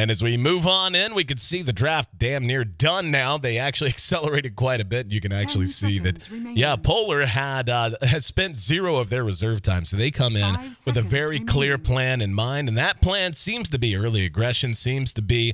And as we move on in, we could see the draft damn near done now. They actually accelerated quite a bit. You can actually see that, yeah, Polar has spent 0 of their reserve time. So they come in with a very clear plan in mind. And that plan seems to be early aggression, seems to be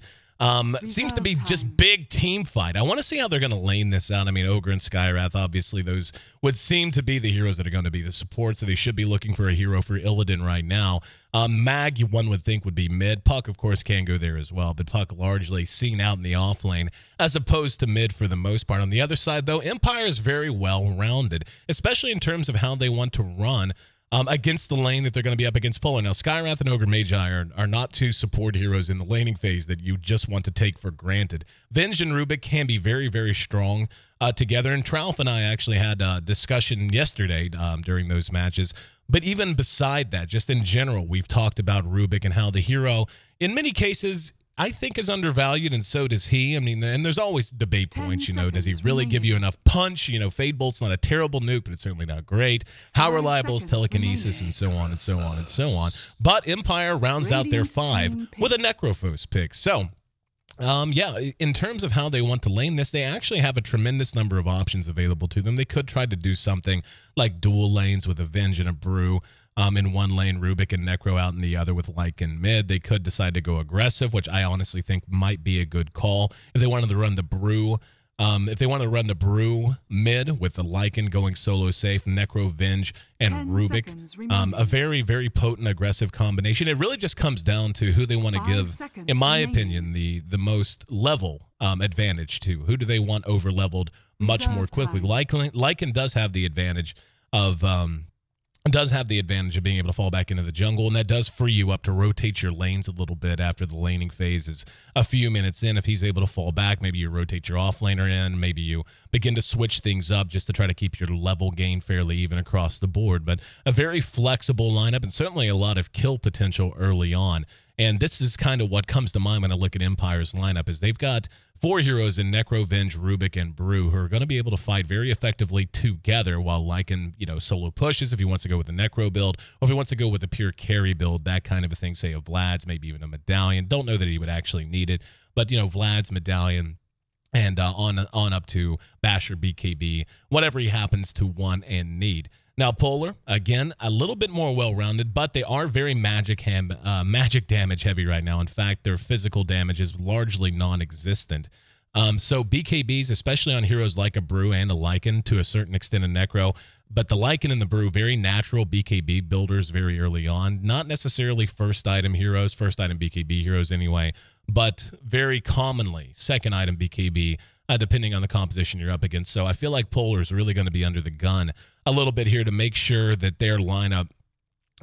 just big team fight. I want to see how they're going to lane this out. I mean, Ogre and Skywrath, obviously, those would seem to be the heroes that are going to be the support, so they should be looking for a hero for Illidan right now. Mag, one would think, would be mid. Puck, of course, can go there as well, but Puck largely seen out in the off lane as opposed to mid for the most part. On the other side, though, Empire is very well-rounded, especially in terms of how they want to run against the lane that they're going to be up against Polar. Now, Skywrath and Ogre Magi are not two support heroes in the laning phase that you just want to take for granted. Venge and Rubik can be very, very strong together, and Trouf and I actually had a discussion yesterday during those matches. But even beside that, just in general, we've talked about Rubik and how the hero, in many cases, I think is undervalued, and so does he. I mean, and there's always debate points, you know, does he really give you enough punch? You know, Fade Bolt's not a terrible nuke, but it's certainly not great. How reliable is telekinesis, and so on and so on and so on. But Empire rounds out their 5 with a Necrophos pick. So, yeah, in terms of how they want to lane this, they actually have a tremendous number of options available to them. They could try to do something like dual lanes with a Venge and a Brew. In one lane, Rubik and Necro out in the other with Lycan mid. They could decide to go aggressive, which I honestly think might be a good call. If they wanted to run the Brew, mid with the Lycan going solo safe, Necro, Venge, and Rubik, a very, very potent aggressive combination. It really just comes down to who they want to give, in my opinion, the most level advantage to. Who do they want over leveled much more quickly? Lycan does have the advantage of being able to fall back into the jungle, and that does free you up to rotate your lanes a little bit after the laning phase is a few minutes in. If he's able to fall back, maybe you rotate your offlaner in, maybe you begin to switch things up just to try to keep your level gain fairly even across the board. But a very flexible lineup and certainly a lot of kill potential early on. And this is kind of what comes to mind when I look at Empire's lineup, is they've got 4 heroes in Necro, Venge, Rubik, and Brew who are going to be able to fight very effectively together while Lycan, you know, solo pushes if he wants to go with a Necro build, or if he wants to go with a pure carry build, that kind of a thing, say a Vlad's, maybe even a Medallion. Don't know that he would actually need it, but, you know, Vlad's, Medallion, and on up to Basher, BKB, whatever he happens to want and need. Now, Polar, again, a little bit more well-rounded, but they are very magic damage heavy right now. In fact, their physical damage is largely non-existent. So BKBs, especially on heroes like a Brew and a Lycan, to a certain extent a Necro, but the Lycan and the Brew, very natural BKB builders very early on. Not necessarily first item heroes, first item BKB heroes anyway, but very commonly second item BKB, depending on the composition you're up against. So I feel like Polar is really going to be under the gun a little bit here to make sure that their lineup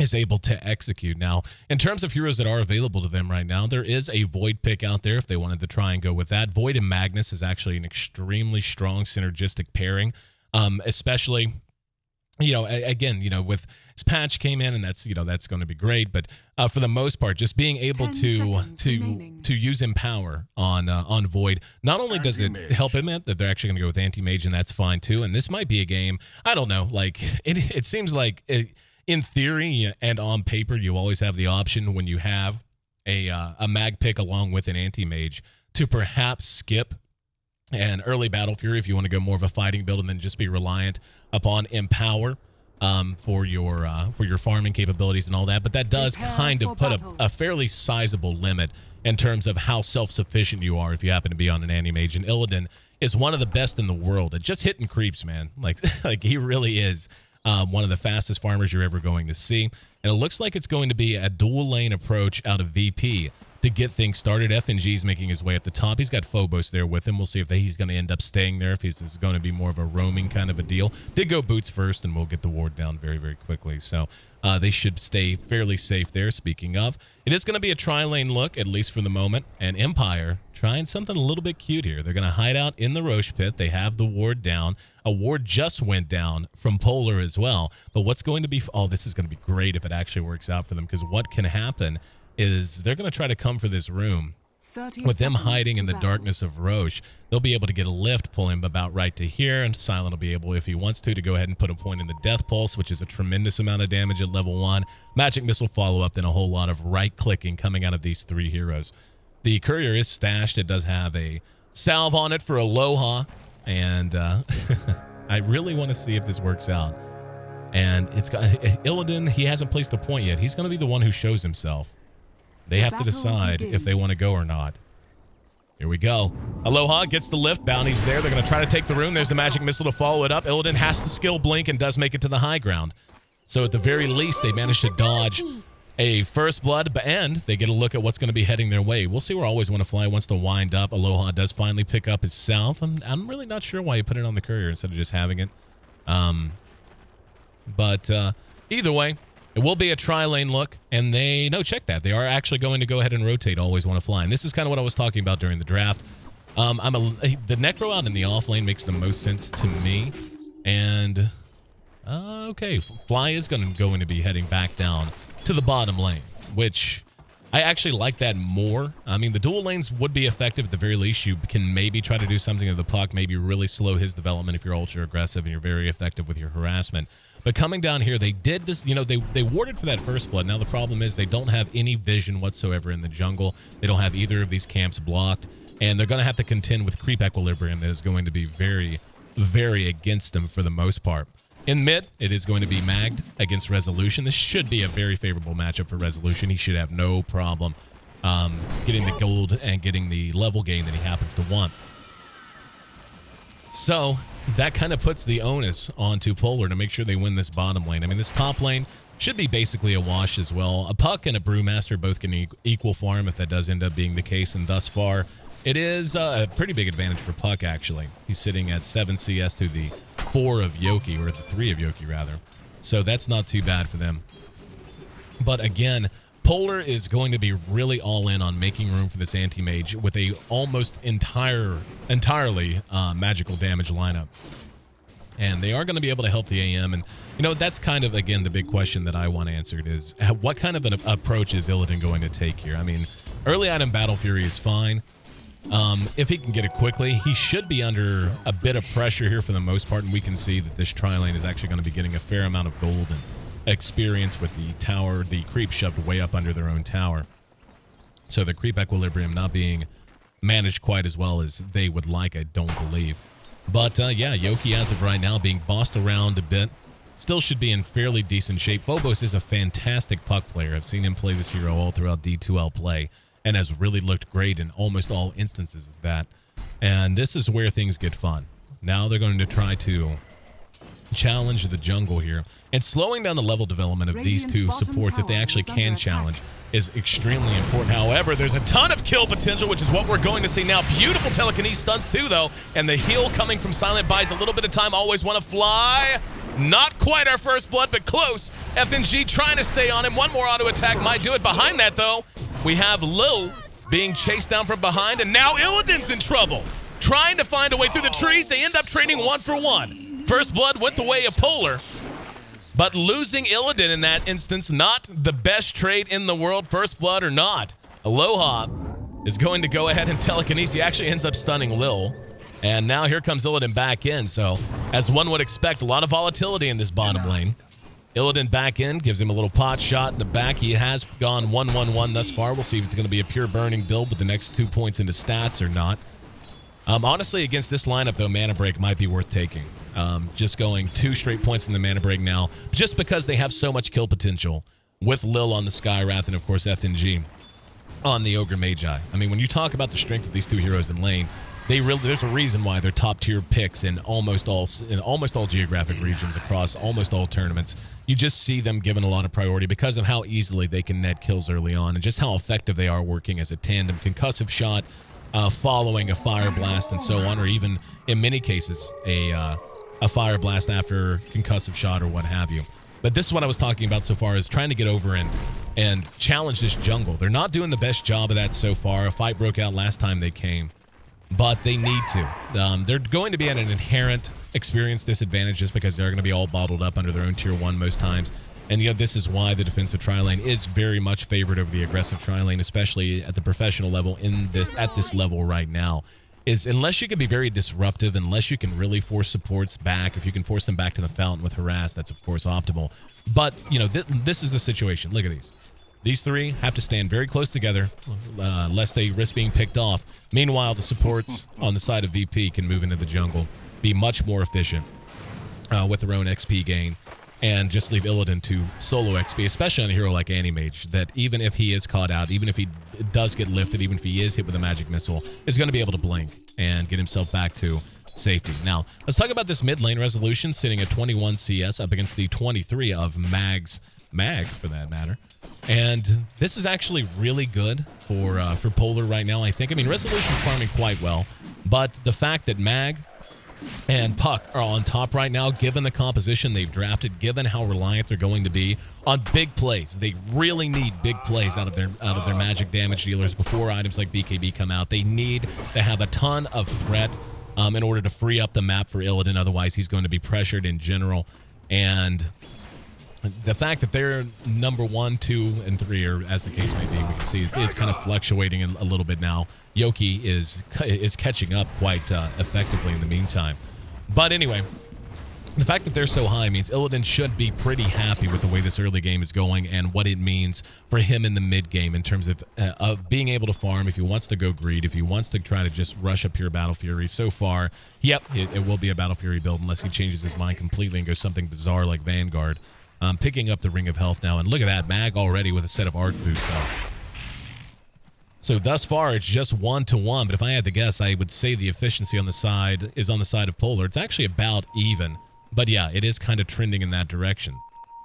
is able to execute. Now, in terms of heroes that are available to them right now, there is a Void pick out there if they wanted to try and go with that. Void and Magnus is actually an extremely strong synergistic pairing, especially, you know, again, you know, with this patch came in, and that's, you know, that's going to be great. But for the most part, just being able to use Empower on Void, not only does it help him that they're actually going to go with Anti-Mage, and that's fine too. And this might be a game, I don't know, like it seems like in theory and on paper, you always have the option when you have a mag pick along with an Anti-Mage to perhaps skip an early Battle Fury if you want to go more of a fighting build, and then just be reliant upon Empower for your farming capabilities and all that. But that does kind of put a fairly sizable limit in terms of how self-sufficient you are if you happen to be on an Anti-Mage. And Illidan is one of the best in the world at just hitting creeps, man. Like he really is one of the fastest farmers you're ever going to see. And it looks like it's going to be a dual lane approach out of VP to get things started. FNG's making his way up the top. He's got Phobos there with him. We'll see if he's going to end up staying there, if he's going to be more of a roaming kind of a deal. Did go boots first, and we'll get the ward down very, very quickly. So they should stay fairly safe there. Speaking of, it is going to be a tri-lane look, at least for the moment. And Empire trying something a little bit cute here. They're going to hide out in the Roche pit. They have the ward down. A ward just went down from Polar as well. But what's going to be... Oh, this is going to be great if it actually works out for them, because what can happen is they're going to try to come for this room. With them hiding in the darkness of Roche, they'll be able to get a lift, pull him about right to here, and Silent will be able, if he wants to go ahead and put a point in the Death Pulse, which is a tremendous amount of damage at level 1. Magic Missile follow-up, then a whole lot of right-clicking coming out of these 3 heroes. The courier is stashed. It does have a salve on it for Aloha. And I really want to see if this works out. And it's got Illidan. He hasn't placed a point yet. He's going to be the one who shows himself. They have to decide if they want to go or not. Here we go. Aloha gets the lift. Bounty's there. They're going to try to take the rune. There's the magic missile to follow it up. Illidan has to skill blink and does make it to the high ground. So at the very least, they managed to dodge a first blood, and they get a look at what's going to be heading their way. We'll see where Always Want to Fly wants to wind up. Aloha does finally pick up his salve. I'm really not sure why he put it on the courier instead of just having it. But either way, it will be a tri-lane look, and check that. They are actually going to go ahead and rotate Always Want to Fly. And this is kind of what I was talking about during the draft. The Necro out in the off lane makes the most sense to me. And, okay, Fly is going to be heading back down to the bottom lane, which I actually like that more. I mean, the dual lanes would be effective at the very least. You can maybe try to do something to the puck, maybe really slow his development if you're ultra aggressive and you're very effective with your harassment. But coming down here, they did this, they warded for that first blood. Now the problem is they don't have any vision whatsoever in the jungle. They don't have either of these camps blocked, and they're going to have to contend with creep equilibrium that is going to be very, very against them for the most part. In mid, it is going to be Magged against Resolution. This should be a very favorable matchup for Resolution. He should have no problem getting the gold and getting the level gain that he happens to want. So that kind of puts the onus onto Polar to make sure they win this bottom lane. I mean, this top lane should be basically a wash as well. A Puck and a Brewmaster both can equal farm if that does end up being the case. And thus far, it is a pretty big advantage for Puck, actually. He's sitting at 7 CS to the 4 of Yoki, or the 3 of Yoki, rather. So that's not too bad for them. But again, Polar is going to be really all in on making room for this anti-mage with a almost entirely magical damage lineup. And they are going to be able to help the AM. And, that's kind of, again, the big question that I want answered is what kind of an approach is Illidan going to take here? I mean, early item Battle Fury is fine. If he can get it quickly, he should be under a bit of pressure here for the most part, and we can see that this tri-lane is actually going to be getting a fair amount of gold and experience with the tower, the creep shoved way up under their own tower. So the creep equilibrium not being managed quite as well as they would like, I don't believe. But yeah, Yoki as of right now being bossed around a bit, still should be in fairly decent shape. Phobos is a fantastic puck player. I've seen him play this hero all throughout D2L play, and has really looked great in almost all instances of that. And this is where things get fun. Now they're going to try to challenge the jungle here. And slowing down the level development of these two supports, if they actually can challenge, is extremely important. However, there's a ton of kill potential, which is what we're going to see now. Beautiful telekinesis stunts too, though. And the heal coming from Silent buys a little bit of time. Always Want to Fly. Not quite our first blood, but close. FNG trying to stay on him. One more auto attack might do it. Behind that, though, we have Lil being chased down from behind, and now Illidan's in trouble. Trying to find a way through the trees. They end up trading 1-for-1. First blood went the way of Polar, but losing Illidan in that instance, not the best trade in the world, first blood or not. Aloha is going to go ahead and telekinesis. He actually ends up stunning Lil. And now here comes Illidan back in. So, as one would expect, a lot of volatility in this bottom lane. Illidan back in, gives him a little pot shot in the back. He has gone 1-1-1 thus far. We'll see if it's going to be a pure burning build with the next 2 points into stats or not. Honestly, against this lineup, though, Mana Break might be worth taking. Just going 2 straight points in the Mana Break now, just because they have so much kill potential with Lil on the Skywrath and, of course, FNG on the Ogre Magi. I mean, when you talk about the strength of these two heroes in lane, there's a reason why they're top-tier picks in almost all geographic regions across almost all tournaments. You just see them given a lot of priority because of how easily they can net kills early on and just how effective they are working as a tandem concussive shot, following a fire blast and so on, or even in many cases a fire blast after concussive shot or what have you. But this is what I was talking about so far, is trying to get over and challenge this jungle. They're not doing the best job of that so far. A fight broke out last time they came, but they need to. They're going to be at an inherent experience disadvantage just because they're going to be all bottled up under their own tier 1 most times. And this is why the defensive tri-lane is very much favored over the aggressive tri-lane, especially at the professional level at this level right now. Is unless you can be very disruptive, unless you can really force supports back, if you can force them back to the fountain with harass, that's of course optimal. But, this is the situation. Look at these. These three have to stand very close together, lest they risk being picked off. Meanwhile, the supports on the side of VP can move into the jungle, be much more efficient with their own XP gain, and just leave Illidan to solo XP, especially on a hero like Animage, that even if he is caught out, even if he does get lifted, even if he is hit with a magic missile, is going to be able to blink and get himself back to safety. Now, let's talk about this mid lane resolution, sitting at 21 CS up against the 23 of Mag, for that matter. And this is actually really good for Polar right now, I think. I mean, Resolution's farming quite well, but the fact that Mag and Puck are on top right now, given the composition they've drafted, given how reliant they're going to be on big plays. They really need big plays out of their magic damage dealers before items like BKB come out. They need to have a ton of threat in order to free up the map for Illidan. Otherwise, he's going to be pressured in general. And the fact that they're number 1, 2, and 3, or as the case may be, we can see is kind of fluctuating a little bit now. Yoki is catching up quite effectively in the meantime. But anyway, the fact that they're so high means Illidan should be pretty happy with the way this early game is going and what it means for him in the mid game in terms of being able to farm if he wants to go greed, if he wants to try to just rush a pure Battle Fury. So far, yep, it will be a Battle Fury build unless he changes his mind completely and goes something bizarre like Vanguard. Picking up the Ring of Health now, and look at that, Mag already with a set of Arc Boots up. So thus far, it's just 1-to-1, but if I had to guess, I would say the efficiency on the side is on the side of Polar. It's actually about even, but yeah, it is kind of trending in that direction.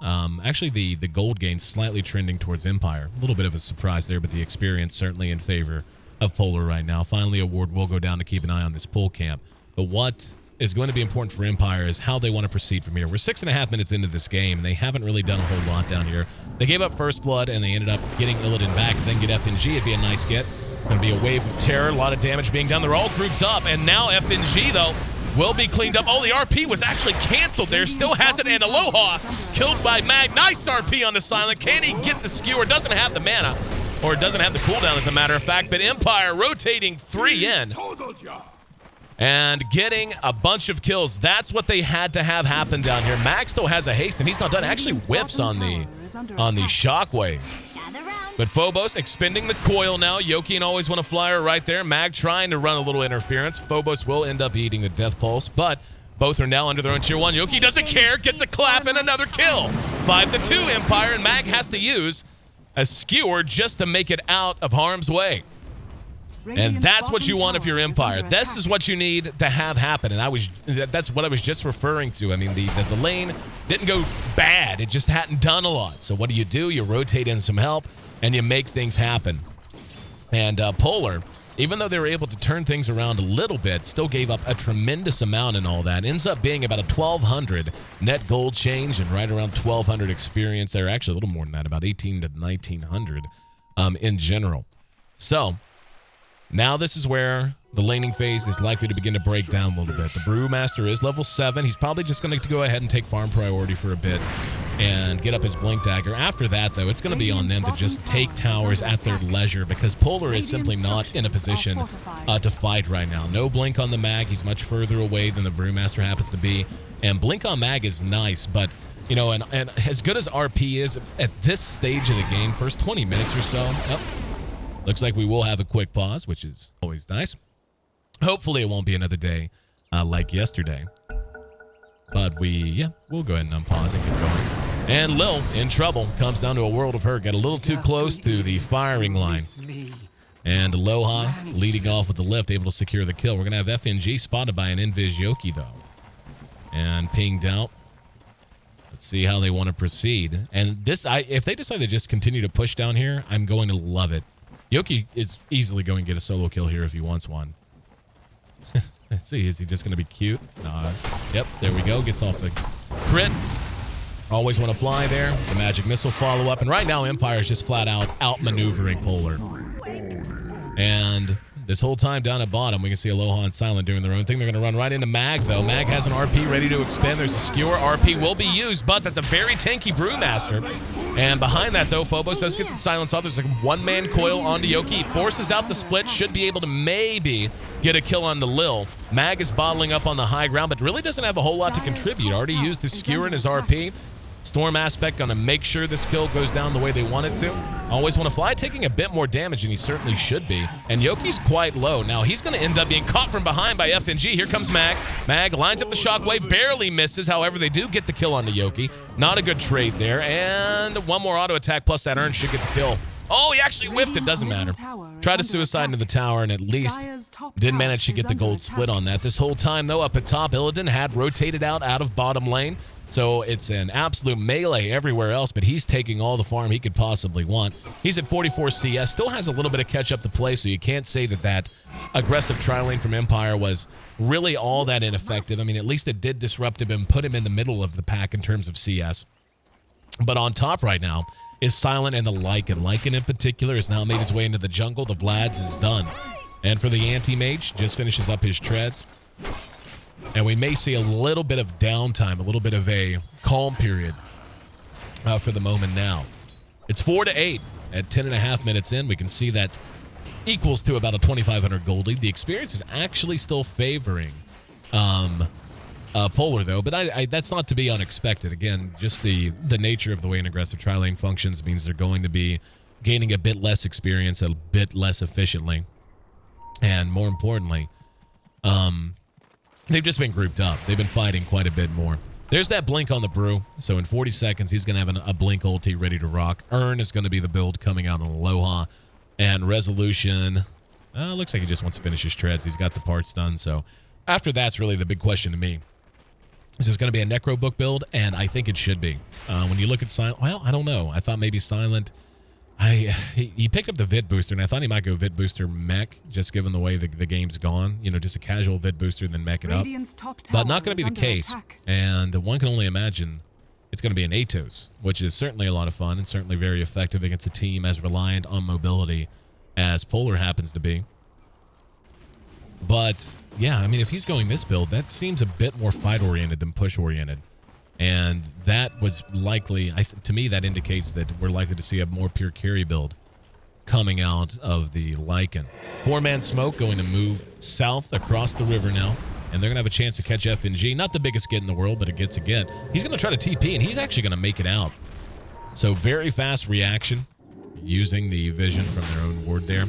Actually, the gold gain's slightly trending towards Empire. A little bit of a surprise there, but the experience certainly in favor of Polar right now. Finally, a ward will go down to keep an eye on this pull camp, but what is going to be important for Empire is how they want to proceed from here. We're 6.5 minutes into this game, and they haven't really done a whole lot down here. They gave up First Blood, and they ended up getting Illidan back, and then get FNG. It'd be a nice get. It's going to be a wave of terror, a lot of damage being done. They're all grouped up, and now FNG, though, will be cleaned up. Oh, the RP was actually canceled there. Still has it, and Aloha killed by Mag. Nice RP on the Silent. Can he get the skewer? Doesn't have the mana, or doesn't have the cooldown, as a matter of fact, but Empire rotating 3 in. And getting a bunch of kills. That's what they had to have happen down here. Max still has a haste, and he's not done. Actually whiffs on the shockwave. But Phobos expending the coil now. Yoki and Always Want to Flyer right there. Mag trying to run a little interference. Phobos will end up eating the Death Pulse, but both are now under their own tier 1. Yoki doesn't care. Gets a clap and another kill. 5-2 Empire, and Mag has to use a skewer just to make it out of harm's way. And that's what you want if you're Empire. This is what you need to have happen. And that's what I was just referring to. I mean, the lane didn't go bad. It just hadn't done a lot. So what do? You rotate in some help, and you make things happen. And Polar, even though they were able to turn things around a little bit, still gave up a tremendous amount and all that. Ends up being about a 1,200 net gold change and right around 1,200 experience there. Actually, a little more than that, about 1,800 to 1,900 in general. So now this is where the laning phase is likely to begin to break down a little bit. The Brewmaster is level 7. He's probably just going to go ahead and take farm priority for a bit and get up his Blink Dagger. After that, though, it's going to be on them to just take towers at their leisure because Polar is simply not in a position to fight right now. No Blink on the Mag. He's much further away than the Brewmaster happens to be. And Blink on Mag is nice, but, you know, and as good as RP is at this stage of the game, first 20 minutes or so, looks like we will have a quick pause, which is always nice. Hopefully it won't be another day like yesterday. But we'll go ahead and unpause and get going. And Lil, in trouble, comes down to a world of hurt. Got a little too close to the firing line. And Aloha leading off with the lift, able to secure the kill. We're going to have FNG spotted by an Invis Yoki, though. And pinged out. Let's see how they want to proceed. And this, if they decide to just continue to push down here, I'm going to love it. Yoki is easily going to get a solo kill here if he wants one. Let's see, is he just going to be cute? Yep, there we go. Gets off the crit. Always Want to Fly there. The magic missile follow-up. And right now, Empire is just flat out outmaneuvering Polar. And this whole time down at bottom, we can see Aloha and Silent doing their own thing. They're going to run right into Mag, though. Mag has an RP ready to expend. There's a skewer. RP will be used, but that's a very tanky Brewmaster. And behind that, though, Phobos does get the silence off. There's a one-man coil onto Yoki. He forces out the split. Should be able to maybe get a kill on the Lil. Mag is bottling up on the high ground, but really doesn't have a whole lot to contribute. Already used the skewer in his RP. Storm aspect going to make sure this kill goes down the way they want it to. Always want to fly, taking a bit more damage than he certainly should be. And Yoki's quite low. Now he's going to end up being caught from behind by FNG. Here comes Mag. Mag lines up the shockwave, barely misses. However, they do get the kill onto Yoki. Not a good trade there. And one more auto attack plus that urn should get the kill. Oh, he actually whiffed it. Doesn't matter. Tried to suicide into the tower and at least didn't manage to get the gold split on that. This whole time, though, up at top, Illidan had rotated out of bottom lane. So it's an absolute melee everywhere else, but he's taking all the farm he could possibly want. He's at 44 CS, still has a little bit of catch-up to play, so you can't say that that aggressive tri-lane from Empire was really all that ineffective. I mean, at least it did disrupt him and put him in the middle of the pack in terms of CS. But on top right now is Silent and the Lycan. Lycan in particular has now made his way into the jungle. The Vlad's is done. And for the anti-mage, just finishes up his treads. And we may see a little bit of downtime, a little bit of a calm period for the moment now. It's 4-8 at 10.5 minutes in. We can see that equals to about a 2,500 gold lead. The experience is actually still favoring Polar, though, but that's not to be unexpected. Again, just the nature of the way an aggressive tri-lane functions means they're going to be gaining a bit less experience, a bit less efficiently. And more importantly, they've just been grouped up. They've been fighting quite a bit more. There's that blink on the Brew. So in 40 seconds, he's going to have a blink ulti ready to rock. Urn is going to be the build coming out on Aloha. And Resolution, looks like he just wants to finish his treads. He's got the parts done. So after that's really the big question to me. Is this going to be a Necro Book build? And I think it should be. When you look at Silent, well, I don't know. I thought maybe Silent... He picked up the Vid Booster, and I thought he might go Vid Booster mech, just given the way the game's gone. You know, just a casual Vid Booster, then mech it up. But not going to be the case. And one can only imagine it's going to be an Atos, which is certainly a lot of fun and certainly very effective against a team as reliant on mobility as Polar happens to be. But, yeah, I mean, if he's going this build, that seems a bit more fight-oriented than push-oriented. And that was likely, to me, that indicates that we're likely to see a more pure carry build coming out of the Lycan. 4-man smoke going to move south across the river now. And they're going to have a chance to catch FNG. Not the biggest get in the world, but a get's a get. He's going to try to TP, and he's actually going to make it out. So very fast reaction using the vision from their own ward there.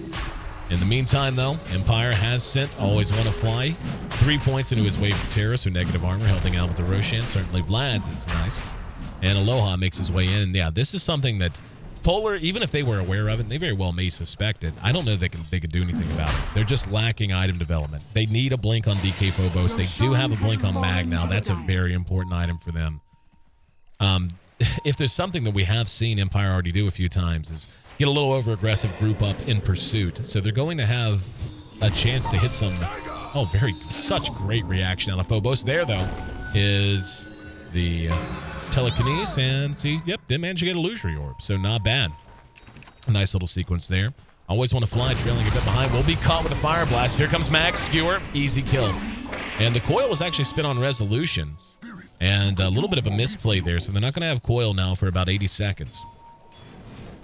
In the meantime, though, Empire has sent Always Want to Fly 3 points into his wave of terror, so negative armor, helping out with the Roshan. Certainly Vlad's is nice. And Aloha makes his way in. And yeah, this is something that Polar, even if they were aware of it, they very well may suspect it. I don't know they could do anything about it. They're just lacking item development. They need a blink on DK Phobos. They do have a blink on Mag now. That's a very important item for them. If there's something that we have seen Empire already do a few times is get a little over-aggressive group up in pursuit. So they're going to have a chance to hit some... Oh, such great reaction out of Phobos. There, though, is the telekinesis. And see, yep, did manage to get illusory orb. So not bad. A nice little sequence there. Always Want to Fly, trailing a bit behind. Will be caught with a fire blast. Here comes Mag, skewer, easy kill. And the coil was actually spit on Resolution. And a little bit of a misplay there. So they're not going to have coil now for about 80 seconds.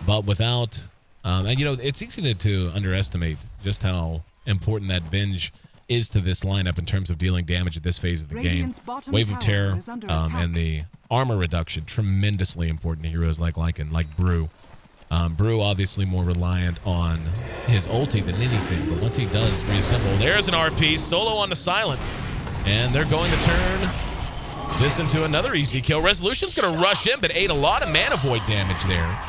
But without, and you know, it's easy to underestimate just how important that Venge is to this lineup in terms of dealing damage at this phase of the game. Wave of Terror and the armor reduction, tremendously important to heroes like Lycan, like Brew. Brew obviously more reliant on his ulti than anything, but once he does reassemble, there's an RP, solo on the Silent, and they're going to turn this into another easy kill. Resolution's going to rush in, but ate a lot of mana void damage there.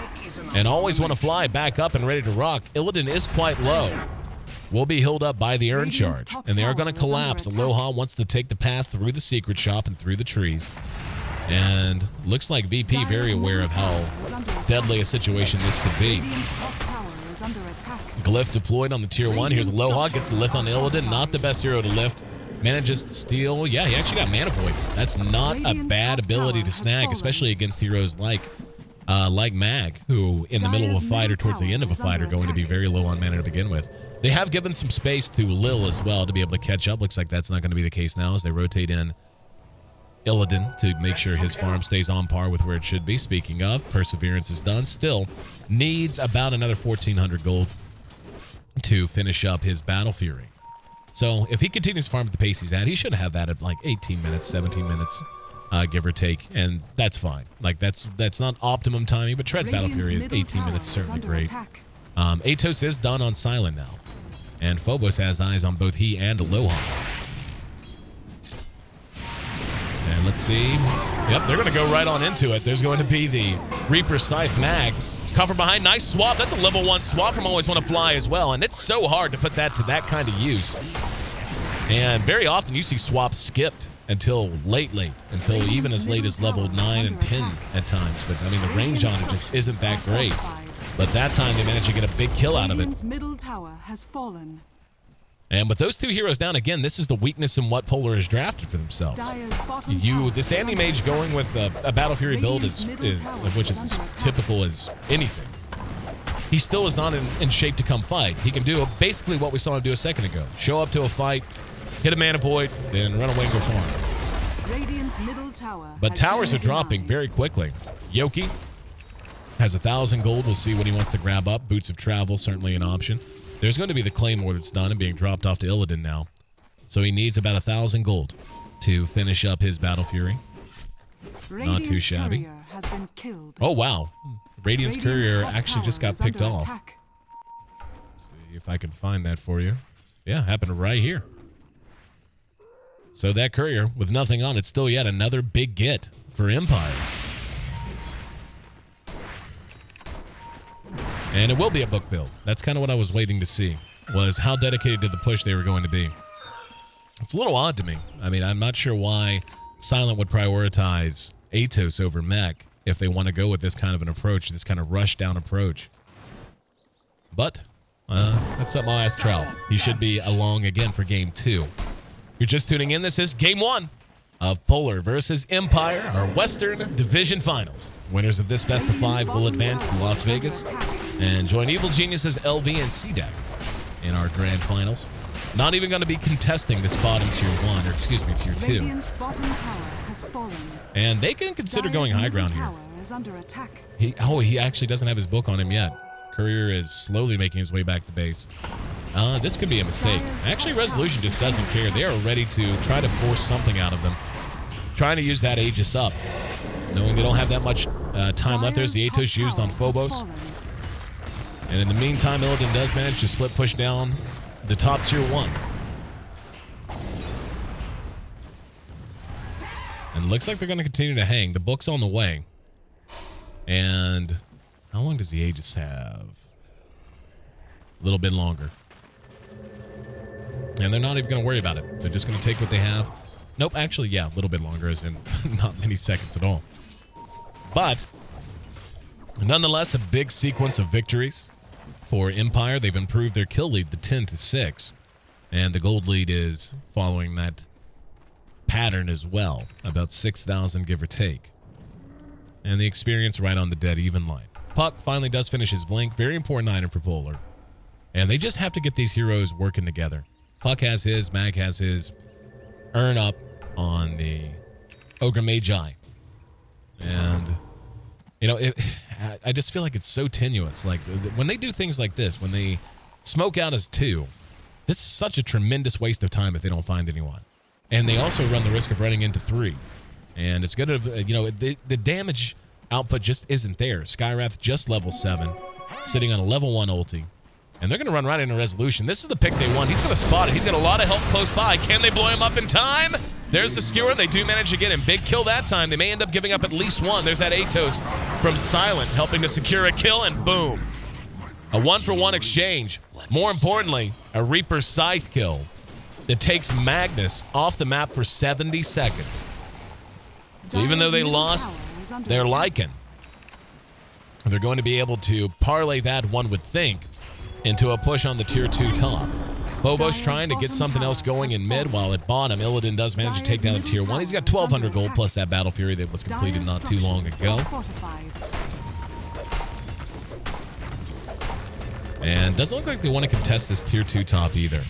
And Always Want to Fly back up and ready to rock. Illidan is quite low. Will be healed up by the Urn Charge. And they are going to collapse. Aloha wants to take the path through the secret shop and through the trees. And looks like VP very aware of how deadly a situation this could be. Glyph deployed on the tier 1. Here's Aloha. Gets the lift on Illidan. Not the best hero to lift. Manages to steal. Yeah, he actually got mana void. That's not a bad ability to snag, especially against heroes like Mag, who in the middle of a fight or towards the end of a fight are going to be very low on mana to begin with. They have given some space to Lil as well to be able to catch up. Looks like that's not going to be the case now as they rotate in Illidan to make sure his farm stays on par with where it should be. Speaking of, Perseverance is done. Still needs about another 1,400 gold to finish up his Battle Fury. So if he continues to farm at the pace he's at, he should have that at like 18 minutes, 17 minutes. give or take, and that's fine. Like, that's not optimum timing, but Tread's Battle Fury at 18 minutes is certainly great. Atos is done on Silent now, and Phobos has eyes on both he and Aloha. And let's see. Yep, they're going to go right on into it. There's going to be the Reaper Scythe Mag. Cover behind, nice swap. That's a level 1 swap from Always Want to Fly as well, and it's so hard to put that to that kind of use. And very often you see swaps skipped until late, until even as late as level 9 and 10 at times. But, I mean, the range on it just isn't that great. But that time they managed to get a big kill out of it. Middle tower has fallen. And with those 2 heroes down, again, this is the weakness in what Polar has drafted for themselves. This Andy Mage going with a Battle Fury build which is as typical as anything. He still is not in shape to come fight. He can do basically what we saw him do a second ago. Show up to a fight, hit a Mana Void, then run away and go farm. Radiant's middle tower but towers are dropping very quickly. Yoki has 1,000 gold. We'll see what he wants to grab up. Boots of Travel, certainly an option. There's going to be the Claymore that's done and being dropped off to Illidan now. So he needs about 1,000 gold to finish up his Battle Fury. Not too shabby. Has been killed. Oh, wow. Radiant's Courier actually just got picked off. Let's see if I can find that for you. Yeah, happened right here. So that Courier, with nothing on it, still yet another big get for Empire. And it will be a book build. That's kind of what I was waiting to see, was how dedicated to the push they were going to be. It's a little odd to me. I mean, I'm not sure why Silent would prioritize Atos over Mech if they want to go with this kind of an approach, this kind of rush-down approach. But that's something I'll ask Trout. He should be along again for Game 2. If you're just tuning in, this is Game 1 of Polar versus Empire, our Western Division Finals. Winners of this best of 5 will advance to Las Vegas and join Evil Geniuses LV and CDEC in our grand finals. Not even going to be contesting this bottom tier 1, or excuse me, tier 2. And they can consider going high ground here. He actually doesn't have his book on him yet. Courier is slowly making his way back to base. This could be a mistake. Actually, Resolution just doesn't care. They are ready to try to force something out of them. Trying to use that Aegis up. Knowing they don't have that much time left. There's the Atos used on Phobos. And in the meantime, Illidan does manage to split push down the top tier 1. And it looks like they're going to continue to hang. The book's on the way. And how long does the Aegis have? A little bit longer. And they're not even going to worry about it. They're just going to take what they have. Nope, actually, yeah, a little bit longer, as in not many seconds at all. But nonetheless, a big sequence of victories for Empire. They've improved their kill lead to 10-6. And the gold lead is following that pattern as well. About 6,000, give or take. And the experience right on the dead even line. Puck finally does finish his blink. Very important item for Polar. And they just have to get these heroes working together. Puck has his, Mag has his. Earn up on the Ogre Magi. And, you know, I just feel like it's so tenuous. Like, when they do things like this, when they smoke out as 2, this is such a tremendous waste of time if they don't find anyone. And they also run the risk of running into 3. And it's going to, you know, the damage output just isn't there. Skywrath just level 7, sitting on a level 1 ulti. And they're going to run right into Resolution. This is the pick they want. He's going to spot it. He's got a lot of help close by. Can they blow him up in time? There's the skewer. They do manage to get him. Big kill that time. They may end up giving up at least 1. There's that Atos from Silent helping to secure a kill, and boom. A 1-for-1 exchange. More importantly, a Reaper Scythe kill that takes Magnus off the map for 70 seconds. So even though they lost their Lycan, they're going to be able to parlay that, one would think, into a push on the tier 2 top. Phobos trying to get something else going in mid, while at bottom, Illidan does manage to take down the tier 1. He's got 1,200 gold plus that Battle Fury that was completed not too long ago. And doesn't look like they want to contest this tier 2 top either.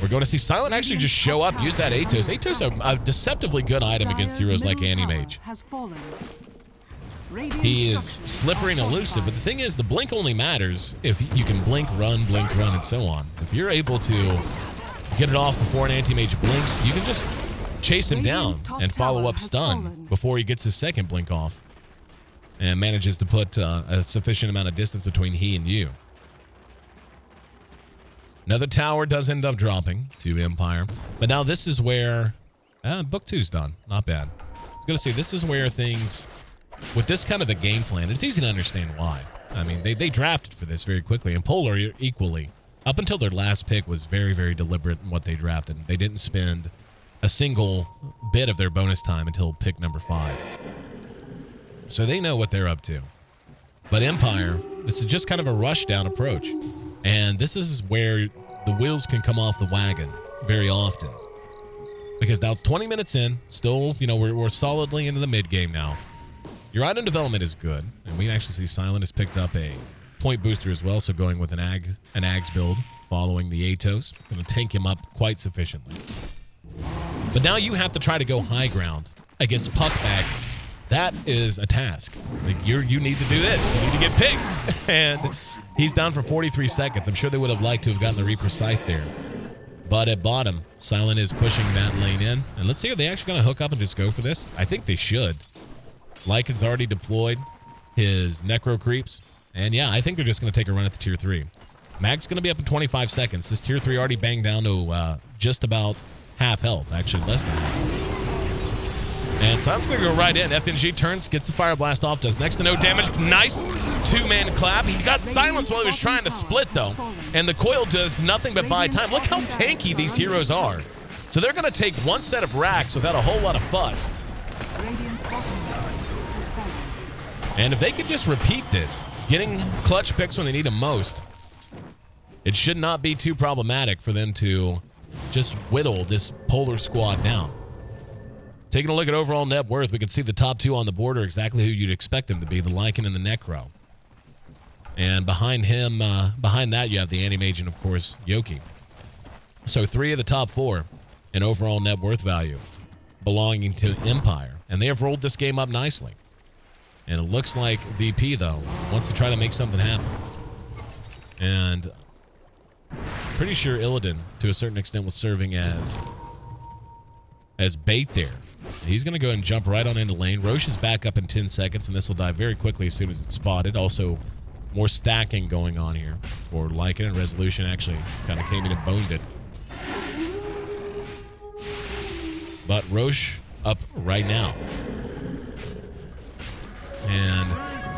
We're going to see Silent actually just show up, use that Atos. Atos are a deceptively good item against heroes like Anti-Mage. He is slippery and elusive, but the thing is, the blink only matters if you can blink, run, and so on. If you're able to get it off before an Anti-Mage blinks, you can just chase him down Radiant's top and follow tower up has stun fallen. before he gets his second blink off. And manages to put a sufficient amount of distance between he and you. Another tower does end up dropping to Empire. But now this is where... Book 2's done. Not bad. I was going to say, this is where things... With this kind of a game plan, it's easy to understand why. I mean, they drafted for this very quickly. And Polar equally. Up until their last pick was very, very deliberate in what they drafted. They didn't spend a single bit of their bonus time until pick number 5. So they know what they're up to. But Empire, this is just kind of a rush-down approach. And this is where the wheels can come off the wagon very often. Because now it's 20 minutes in. Still, you know, we're solidly into the mid-game now. Your item development is good. And we actually see Silent has picked up a point booster as well. So going with an Ags build following the Atos. Going to tank him up quite sufficiently. But now you have to try to go high ground against Puck Magnus. That is a task. Like you need to do this. You need to get picks. And he's down for 43 seconds. I'm sure they would have liked to have gotten the Reaper Scythe there. But at bottom, Silent is pushing that lane in. And let's see, are they actually going to hook up and just go for this? I think they should. Lycan's already deployed his Necro Creeps. And yeah, I think they're just going to take a run at the tier 3. Mag's going to be up in 25 seconds. This tier 3 already banged down to just about half health. Actually, less than half. And Silent's going to go right in. FNG turns, gets the Fire Blast off, does next to no damage. Nice two-man clap. He got silenced while he was trying to split, though. And the coil does nothing but buy time. Look how tanky these heroes are. So they're going to take one set of racks without a whole lot of fuss. And if they could just repeat this, getting clutch picks when they need them most, it should not be too problematic for them to just whittle this Polar squad down. Taking a look at overall net worth, we can see the top 2 on the board are exactly who you'd expect them to be, the Lycan and the Necro. And behind him, behind that, you have the Animage and, of course, Yoki. So 3 of the top 4 in overall net worth value belonging to Empire. And they have rolled this game up nicely. And it looks like VP, though, wants to try to make something happen. And pretty sure Illidan, to a certain extent, was serving as bait there. He's going to go ahead and jump right on into lane. Roche is back up in 10 seconds, and this will die very quickly as soon as it's spotted. Also, more stacking going on here for Lycan, and Resolution actually kind of came in and boned it. But Roche up right now. And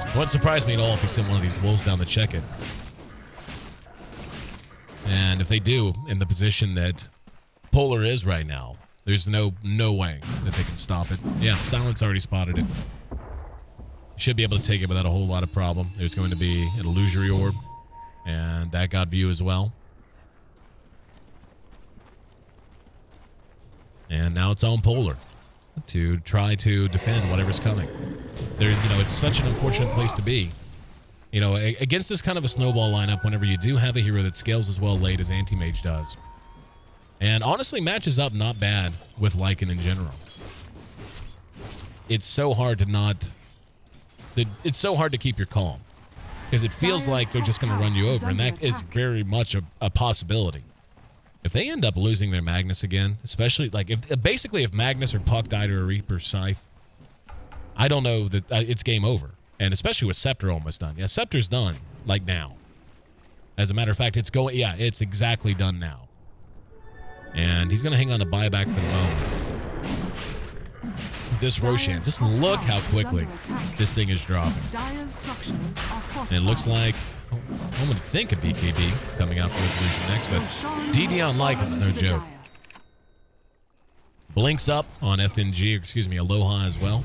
it wouldn't surprise me at all if he sent one of these wolves down to check it. And if they do, in the position that Polar is right now, there's no way that they can stop it. Yeah, Silent's already spotted it. Should be able to take it without a whole lot of problem. There's going to be an illusory orb, and that got view as well. And now it's on Polar to try to defend whatever's coming. There, you know, it's such an unfortunate place to be. You know, against this kind of a snowball lineup, whenever you do have a hero that scales as well late as Anti-Mage does. And honestly matches up not bad with Lycan in general. It's so hard to not... It's so hard to keep your calm. Because it feels like they're just going to run you over. And that is very much a possibility. If they end up losing their Magnus again, especially like if Magnus or Puck died or a Reaper Scythe, I don't know that it's game over. And especially with Scepter almost done. Yeah, Scepter's done, like now. As a matter of fact, it's going, yeah, it's exactly done now. And he's going to hang on to buyback for the moment. This Roshan, just look how quickly this thing is dropping. And it looks like, I would think a BKB coming out for Resolution next, but DD on Lycan's no joke. Blinks up on FNG, excuse me, Aloha as well.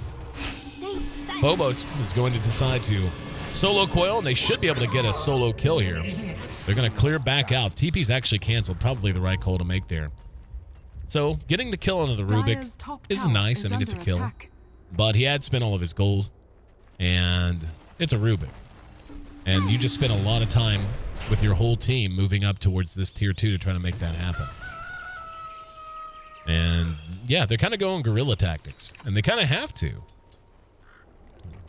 Phobos is going to decide to solo coil, and they should be able to get a solo kill here. They're going to clear back out. TP's actually canceled. Probably the right call to make there. So, getting the kill onto the Rubik is nice. I mean, it's a kill. But he had spent all of his gold, and it's a Rubik. And you just spent a lot of time with your whole team moving up towards this tier 2 to try to make that happen. And, yeah, they're kind of going guerrilla tactics. And they kind of have to.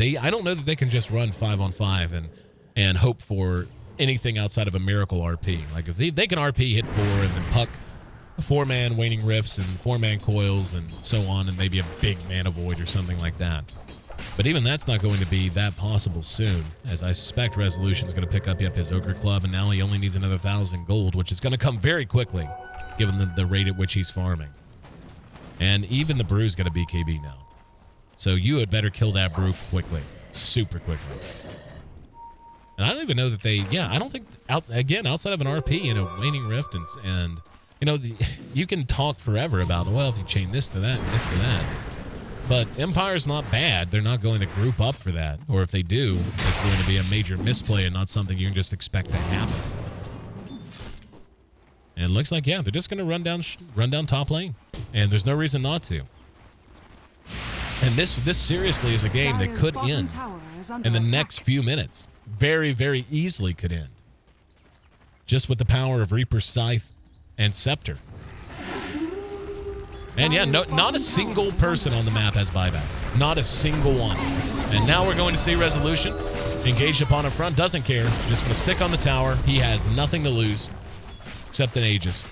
I don't know that they can just run 5-on-5 and hope for anything outside of a miracle RP. Like if they can RP, hit 4, and then Puck 4-man waning rifts and 4-man coils and so on, and maybe a big mana void or something like that. But even that's not going to be that possible soon, as I suspect Resolution's going to pick up his Ogre Club, and now he only needs another 1,000 gold, which is going to come very quickly, given the rate at which he's farming. And even the Brew's got a BKB now. So you had better kill that Brew quickly. Super quickly. And I don't even know that they... Yeah, I don't think... outside of an RP and a Waning Rift and you know, you can talk forever about, well, if you chain this to that and this to that. But Empire's not bad. They're not going to group up for that. Or if they do, it's going to be a major misplay and not something you can just expect to happen. And it looks like, yeah, they're just going to run down top lane. And there's no reason not to. And this seriously is a game that could end in the next few minutes. Very, very easily could end. Just with the power of Reaper, Scythe, and Scepter. And yeah, not a single person on the map has buyback. Not a single one. And now we're going to see Resolution engaged upon in front. Doesn't care. Just going to stick on the tower. He has nothing to lose except an Aegis.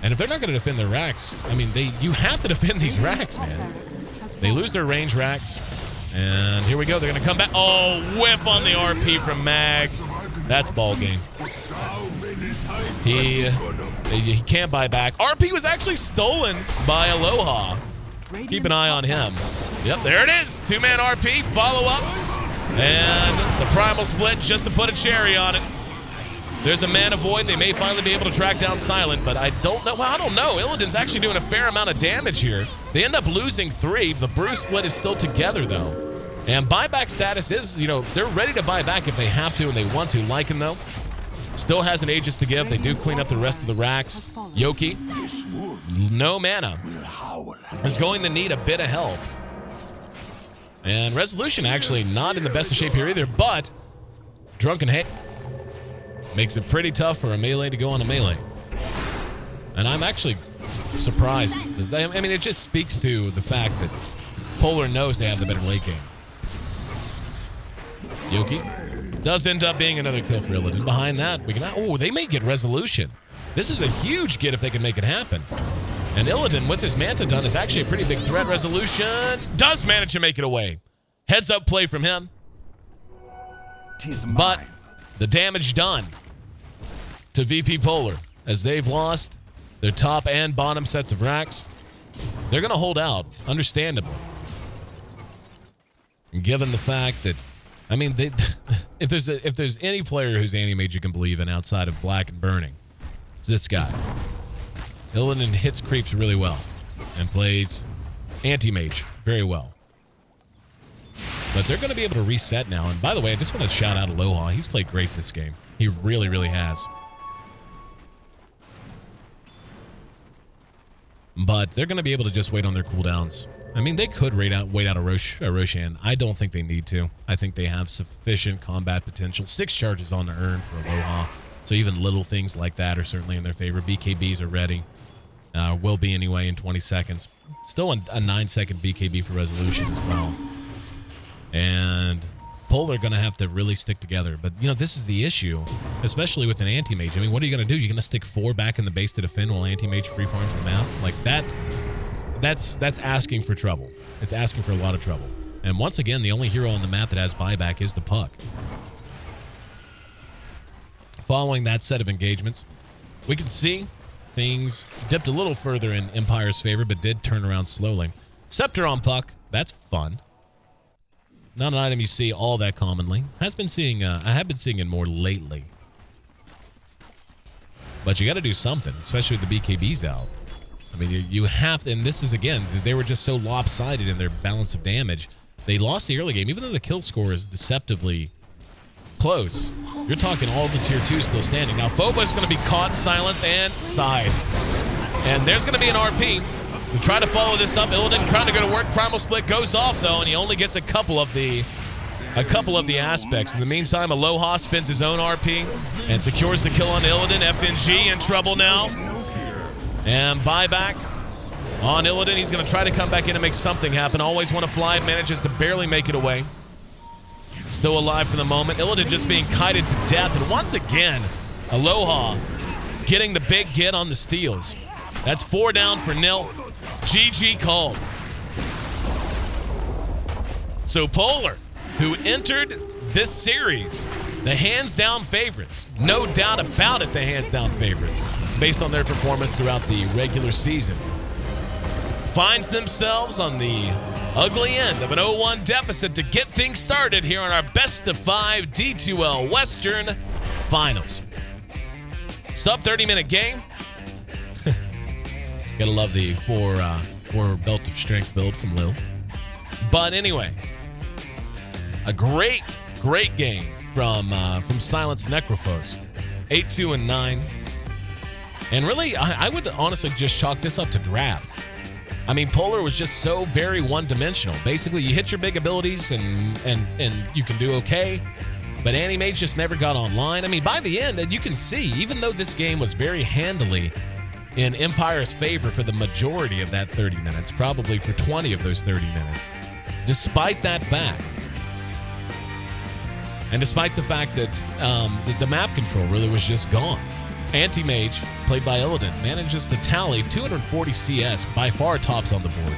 And if they're not going to defend their racks, I mean, you have to defend these racks, man. They lose their range racks. And here we go. They're going to come back. Oh, whiff on the RP from Mag. That's ball game. He can't buy back. RP was actually stolen by Aloha. Keep an eye on him. Yep, there it is. 2-man RP, follow up. And the Primal Split just to put a cherry on it. There's a Mana Void. They may finally be able to track down Silent, but I don't know. Well, I don't know. Illidan's actually doing a fair amount of damage here. They end up losing 3. The Brew Split is still together, though. And buyback status is, you know, they're ready to buy back if they have to and they want to. Lycan, though, still has an Aegis to give. They do clean up the rest of the racks. Yoki, no mana, is going to need a bit of help. And Resolution actually not in the best of shape here either, but Drunken Hay makes it pretty tough for a melee to go on a melee. And I'm actually surprised. I mean, it just speaks to the fact that Polar knows they have the better late game. Yoki does end up being another kill for Illidan. Behind that, we can... Oh, they may get Resolution. This is a huge get if they can make it happen. And Illidan, with his Manta done, is actually a pretty big threat. Resolution does manage to make it away. Heads up play from him. But the damage done to VP.Polar as they've lost their top and bottom sets of racks. They're going to hold out, understandably. Given the fact that, I mean, if there's any player whose anti-mage you can believe in outside of Black and Burning, it's this guy. Illidan hits creeps really well and plays anti-mage very well. But they're going to be able to reset now. And by the way, I just want to shout out Aloha. He's played great this game. He really, really has. But they're going to be able to just wait on their cooldowns. I mean, they could wait out a Roshan. I don't think they need to. I think they have sufficient combat potential. 6 charges on the urn for Aloha. So even little things like that are certainly in their favor. BKBs are ready. Will be anyway in 20 seconds. Still a 9-second BKB for Resolution as well. And Polar are going to have to really stick together. But, you know, this is the issue, especially with an anti-mage. I mean, what are you going to do? You're going to stick 4 back in the base to defend while anti-mage free farms the map? Like, that's asking for trouble. It's asking for a lot of trouble. And once again, the only hero on the map that has buyback is the Puck. Following that set of engagements, we can see things dipped a little further in Empire's favor, but did turn around slowly. Scepter on Puck. That's fun. Not an item you see all that commonly. I have been seeing it more lately. But you got to do something, especially with the BKBs out. I mean, you have to, and this is, again, they were just so lopsided in their balance of damage. They lost the early game, even though the kill score is deceptively close. You're talking all the tier 2s still standing. Now, Phoba's going to be caught, silenced, and scythed. And there's going to be an RP. We try to follow this up. Illidan trying to go to work. Primal Split goes off, though, and he only gets a couple of the aspects. In the meantime, Aloha spins his own RP and secures the kill on Illidan. FNG in trouble now. And buyback on Illidan. He's going to try to come back in and make something happen. Always want to fly. Manages to barely make it away. Still alive for the moment. Illidan just being kited to death. And once again, Aloha getting the big get on the steals. That's 4 down for nil. GG called. So Polar, who entered this series, the hands-down favorites. No doubt about it, the hands-down favorites, based on their performance throughout the regular season, finds themselves on the ugly end of an 0-1 deficit to get things started here on our best-of-5 D2L Western Finals. Sub 30-minute game. Gotta love the four belt of strength build from Lil. But anyway, a great game from Silence Necrophos. 8-2-9. And really, I would honestly just chalk this up to draft. I mean, Polar was just so very one-dimensional. Basically, you hit your big abilities and you can do okay. But Anti-Mage just never got online. I mean, by the end, and you can see, even though this game was very handily in Empire's favor for the majority of that 30 minutes, probably for 20 of those 30 minutes, despite that fact, and despite the fact that the map control really was just gone, Anti-Mage, played by Illidan, manages to tally 240 CS, by far tops on the board,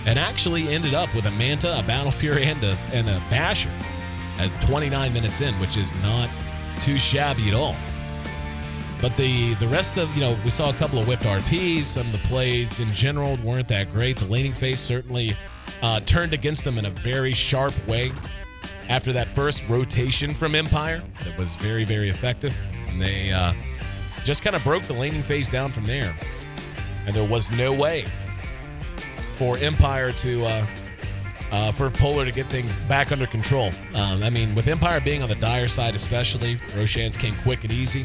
and actually ended up with a Manta, a Battle Fury, and a Basher at 29 minutes in, which is not too shabby at all. But the rest of, we saw a couple of whiffed RPs. Some of the plays in general weren't that great. The laning phase certainly turned against them in a very sharp way after that first rotation from Empire. That was very, very effective. And they just kind of broke the laning phase down from there. And there was no way for Empire to, for Polar to get things back under control. I mean, with Empire being on the dire side especially, Roshan's came quick and easy.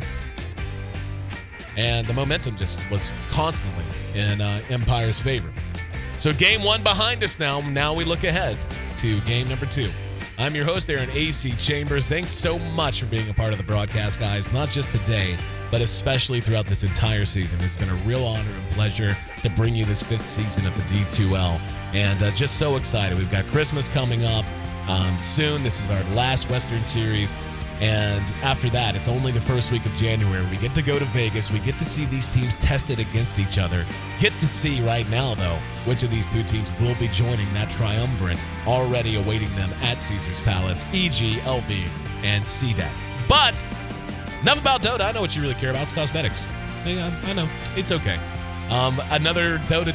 And the momentum just was constantly in Empire's favor. So game 1 behind us now. Now we look ahead to game number 2. I'm your host, Aaron AC Chambers. Thanks so much for being a part of the broadcast, guys. Not just today, but especially throughout this entire season. It's been a real honor and pleasure to bring you this 5th season of the D2L. And just so excited. We've got Christmas coming up soon. This is our last Western Series. And after that, it's only the first week of January. We get to go to Vegas. We get to see these teams tested against each other. Get to see right now, though, which of these 2 teams will be joining that triumvirate already awaiting them at Caesar's Palace, e.g. LV and CDEC. But enough about Dota. I know what you really care about. It's cosmetics. Yeah, I know. It's okay. Another Dota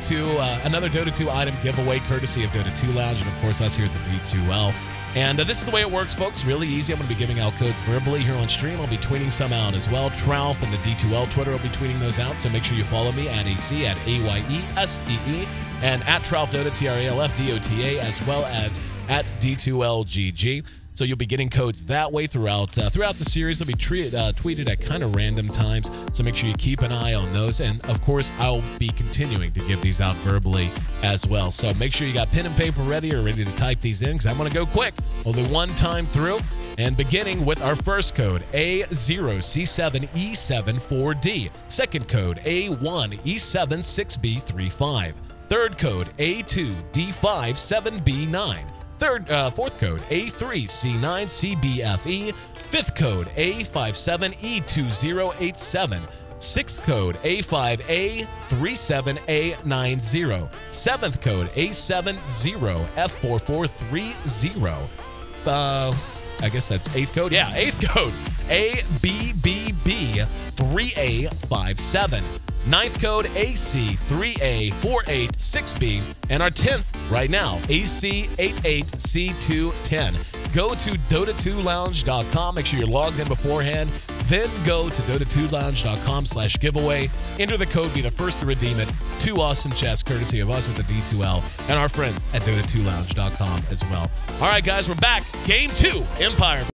2 item giveaway courtesy of Dota 2 Lounge and, of course, us here at the D2L. And this is the way it works, folks. Really easy. I'm going to be giving out codes verbally here on stream. I'll be tweeting some out as well. Tralf and the D2L Twitter will be tweeting those out, so make sure you follow me at AC, at AYESEE, and at TralfDota, TRALFDOTA, as well as at D2LGG. So you'll be getting codes that way throughout the series. They'll be tweeted at kind of random times, so make sure you keep an eye on those. And, of course, I'll be continuing to give these out verbally as well. So make sure you got pen and paper ready or ready to type these in, because I'm going to go quick. Only one time through. And beginning with our first code, A0C7E74D. Second code, A1E76B35. Third code, A2D57B9. Fourth code, A3C9CBFE. Fifth code, A57E2087. Sixth code, A5A37A90. Seventh code, A70F4430. I guess that's eighth code. Yeah, eighth code, ABBB3A57. Ninth code, AC3A486B. And our 10th right now, AC88C210. Go to Dota2Lounge.com. Make sure you're logged in beforehand. Then go to Dota2Lounge.com/giveaway. Enter the code, be the first to redeem it. 2 awesome chests, courtesy of us at the D2L and our friends at Dota2Lounge.com as well. All right, guys, we're back. Game 2, Empire.